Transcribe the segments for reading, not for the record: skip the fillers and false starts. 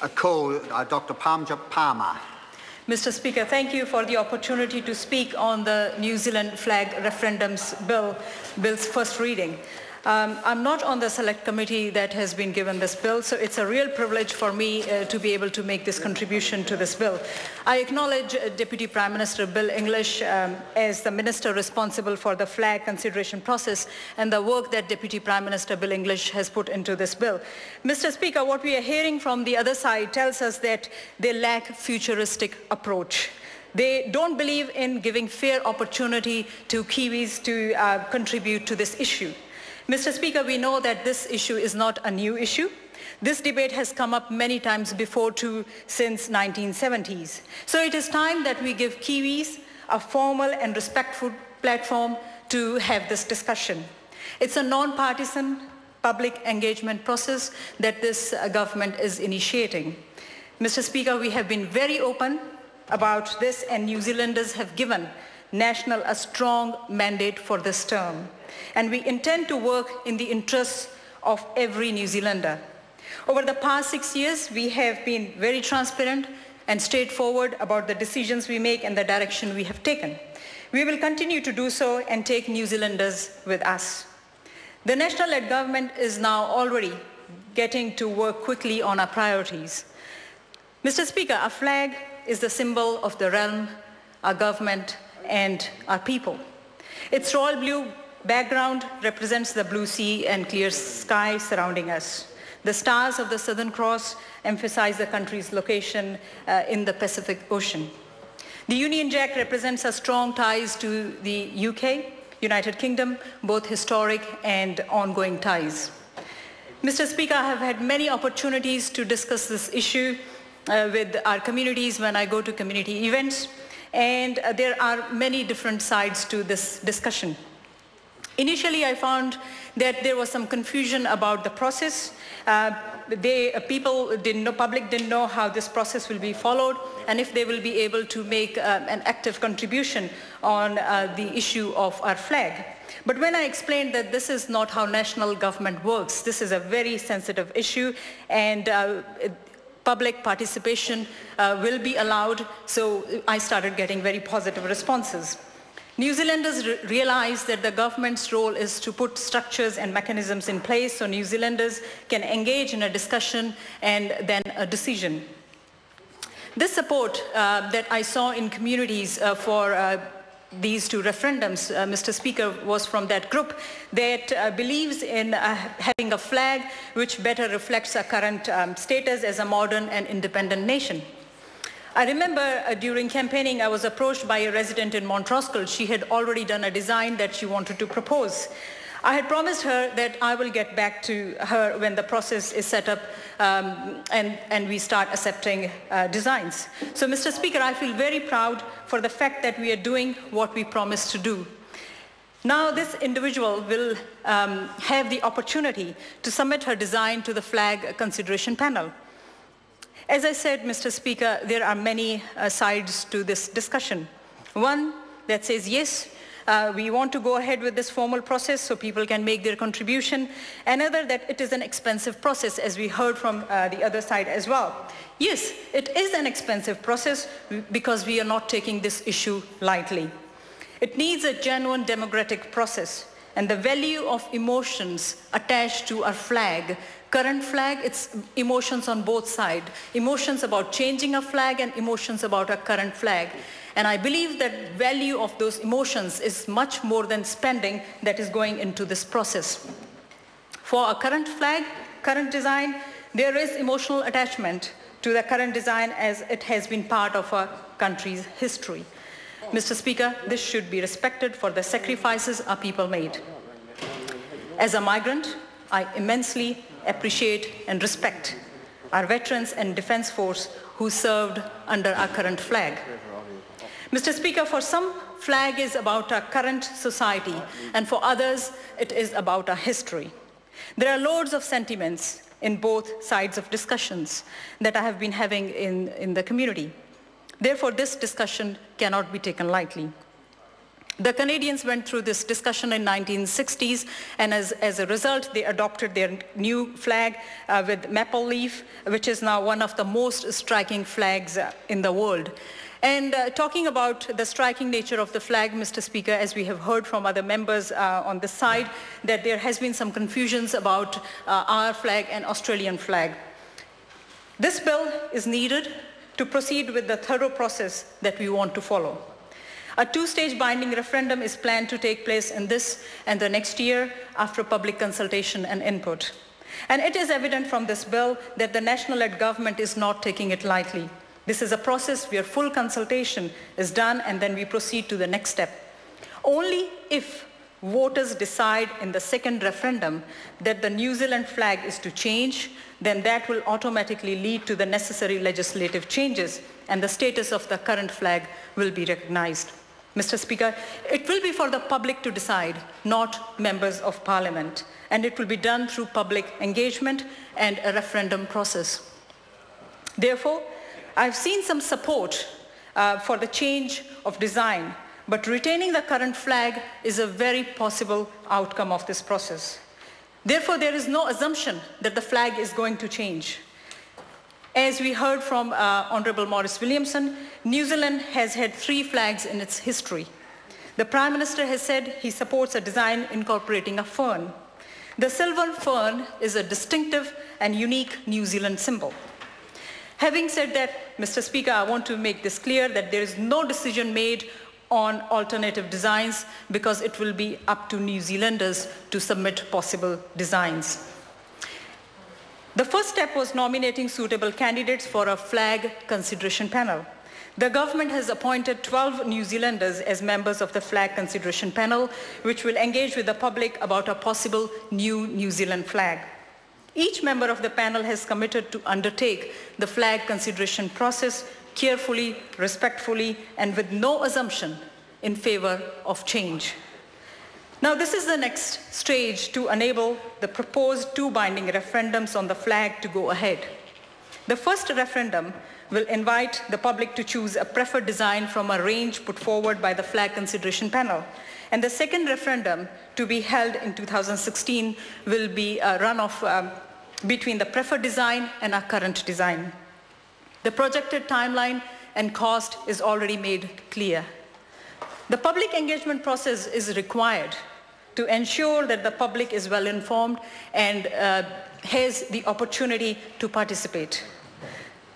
call Dr. Parmjot Palmer. Mr. Speaker, thank you for the opportunity to speak on the New Zealand flag referendums bill's first reading. I'm not on the select committee that has been given this bill, so it's a real privilege for me to be able to make this contribution to this bill. I acknowledge Deputy Prime Minister Bill English as the minister responsible for the flag consideration process and the work that Deputy Prime Minister Bill English has put into this bill. Mr. Speaker, what we are hearing from the other side tells us that they lack futuristic approach. They don't believe in giving fair opportunity to Kiwis to contribute to this issue. Mr. Speaker, we know that this issue is not a new issue. This debate has come up many times before too, since 1970s. So it is time that we give Kiwis a formal and respectful platform to have this discussion. It's a non-partisan public engagement process that this government is initiating. Mr. Speaker, we have been very open about this, and New Zealanders have given National a strong mandate for this term. And we intend to work in the interests of every New Zealander. Over the past 6 years, we have been very transparent and straightforward about the decisions we make and the direction we have taken. We will continue to do so and take New Zealanders with us. The national-led government is now already getting to work quickly on our priorities. Mr. Speaker, our flag is the symbol of the realm, our government, and our people. Its royal blue background represents the blue sea and clear sky surrounding us. The stars of the Southern Cross emphasize the country's location in the Pacific Ocean. The Union Jack represents our strong ties to the UK, United Kingdom, both historic and ongoing ties. Mr. Speaker, I have had many opportunities to discuss this issue with our communities when I go to community events. And there are many different sides to this discussion. Initially, I found that there was some confusion about the process. Public didn't know how this process will be followed and if they will be able to make an active contribution on the issue of our flag. But when I explained that this is not how national government works, this is a very sensitive issue, and public participation will be allowed, so I started getting very positive responses. New Zealanders realize that the government's role is to put structures and mechanisms in place so New Zealanders can engage in a discussion and then a decision. This support that I saw in communities for these two referendums, Mr. Speaker, was from that group that believes in having a flag which better reflects our current status as a modern and independent nation. I remember during campaigning, I was approached by a resident in Montroskel. She had already done a design that she wanted to propose. I had promised her that I will get back to her when the process is set up and we start accepting designs. So, Mr. Speaker, I feel very proud for the fact that we are doing what we promised to do. Now this individual will have the opportunity to submit her design to the flag consideration panel. As I said, Mr. Speaker, there are many sides to this discussion. One that says, yes, we want to go ahead with this formal process so people can make their contribution. Another, that it is an expensive process, as we heard from the other side as well. Yes, it is an expensive process because we are not taking this issue lightly. It needs a genuine democratic process, and the value of emotions attached to our flag, current flag, it's emotions on both sides. Emotions about changing a flag and emotions about our current flag. And I believe that value of those emotions is much more than spending that is going into this process. For our current flag, current design, there is emotional attachment to the current design as it has been part of our country's history. Mr. Speaker, this should be respected for the sacrifices our people made. As a migrant, I immensely appreciate and respect our veterans and defense force who served under our current flag. Mr. Speaker, for some, flag is about our current society, and for others, it is about our history. There are loads of sentiments in both sides of discussions that I have been having in the community. Therefore, this discussion cannot be taken lightly. The Canadians went through this discussion in 1960s, and as a result, they adopted their new flag with maple leaf, which is now one of the most striking flags in the world. And talking about the striking nature of the flag, Mr. Speaker, as we have heard from other members on this side, that there has been some confusions about our flag and Australian flag. This bill is needed to proceed with the thorough process that we want to follow. A two-stage binding referendum is planned to take place in this and the next year after public consultation and input. And it is evident from this bill that the national-led government is not taking it lightly. This is a process where full consultation is done and then we proceed to the next step. Only if voters decide in the second referendum that the New Zealand flag is to change, then that will automatically lead to the necessary legislative changes and the status of the current flag will be recognized. Mr. Speaker, it will be for the public to decide, not members of parliament, and it will be done through public engagement and a referendum process. Therefore, I've seen some support for the change of design, but retaining the current flag is a very possible outcome of this process. Therefore, there is no assumption that the flag is going to change. As we heard from Honourable Maurice Williamson, New Zealand has had 3 flags in its history. The Prime Minister has said he supports a design incorporating a fern. The silver fern is a distinctive and unique New Zealand symbol. Having said that, Mr. Speaker, I want to make this clear that there is no decision made on alternative designs because it will be up to New Zealanders to submit possible designs. The first step was nominating suitable candidates for a flag consideration panel. The government has appointed 12 New Zealanders as members of the flag consideration panel, which will engage with the public about a possible new New Zealand flag. Each member of the panel has committed to undertake the flag consideration process carefully, respectfully, and with no assumption in favor of change. Now, this is the next stage to enable the proposed 2 binding referendums on the flag to go ahead. The first referendum will invite the public to choose a preferred design from a range put forward by the flag consideration panel. And the second referendum, to be held in 2016, will be a runoff between the preferred design and our current design. The projected timeline and cost is already made clear. The public engagement process is required to ensure that the public is well informed and has the opportunity to participate.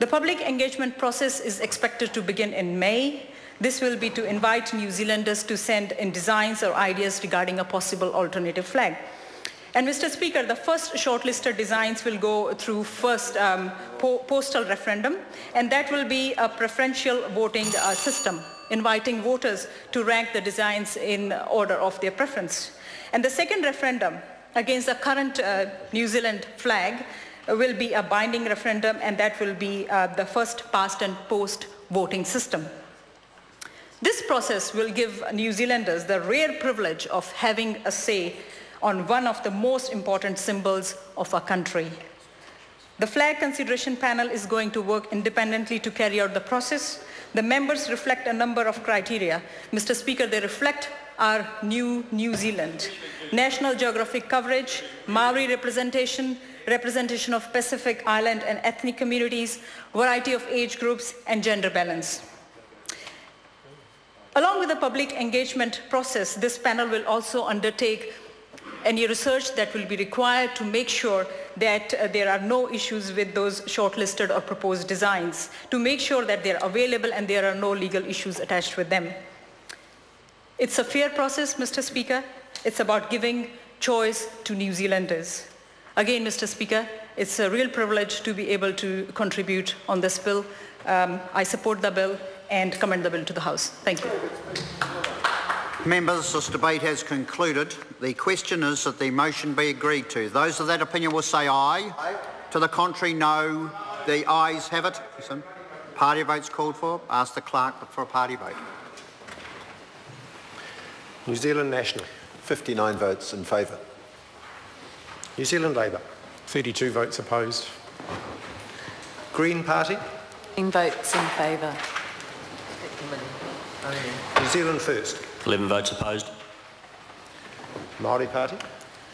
The public engagement process is expected to begin in May. This will be to invite New Zealanders to send in designs or ideas regarding a possible alternative flag. And Mr. Speaker, the first shortlisted designs will go through first postal referendum, and that will be a preferential voting system, inviting voters to rank the designs in order of their preference. And the second referendum against the current New Zealand flag will be a binding referendum, and that will be the first past and post voting system. This process will give New Zealanders the rare privilege of having a say on one of the most important symbols of our country. The flag consideration panel is going to work independently to carry out the process. The members reflect a number of criteria. Mr. Speaker, they reflect our new New Zealand: national geographic coverage, Maori representation, representation of Pacific Island and ethnic communities, variety of age groups, and gender balance. Along with the public engagement process, this panel will also undertake any research that will be required to make sure that there are no issues with those shortlisted or proposed designs, to make sure that they're available and there are no legal issues attached with them. It's a fair process, Mr. Speaker. It's about giving choice to New Zealanders. Again, Mr. Speaker, it's a real privilege to be able to contribute on this bill. I support the bill and commend the bill to the House. Thank you. Members, this debate has concluded. The question is that the motion be agreed to. Those of that opinion will say aye. Aye. To the contrary, no. The ayes have it. Party votes called for. Ask the clerk for a party vote. New Zealand National. 59 votes in favour. New Zealand Labour. 32 votes opposed. Green Party. 10 votes in favour. New Zealand First. 11 votes opposed. Māori Party.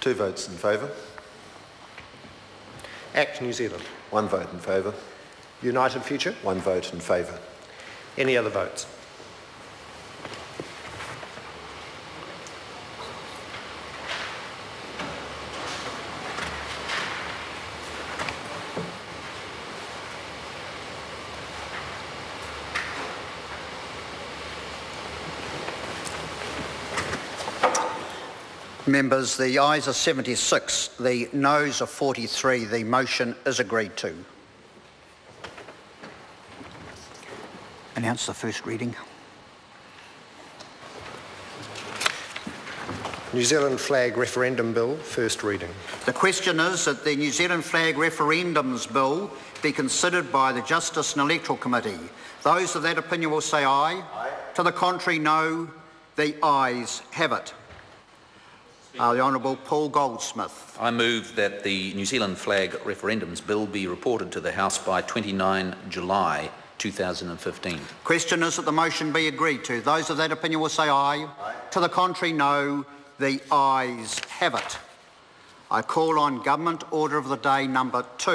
2 votes in favour. ACT New Zealand. 1 vote in favour. United Future. 1 vote in favour. Any other votes? Members, the ayes are 76, the noes are 43. The motion is agreed to. Announce the first reading. New Zealand Flag Referendum Bill, first reading. The question is that the New Zealand Flag Referendums Bill be considered by the Justice and Electoral Committee. Those of that opinion will say aye. Aye. To the contrary, no. The ayes have it. The Honourable Paul Goldsmith. I move that the New Zealand Flag Referendums Bill be reported to the House by 29 July 2015. Question is that the motion be agreed to. Those of that opinion will say aye. Aye. To the contrary, no. The ayes have it. I call on Government Order of the Day number 2.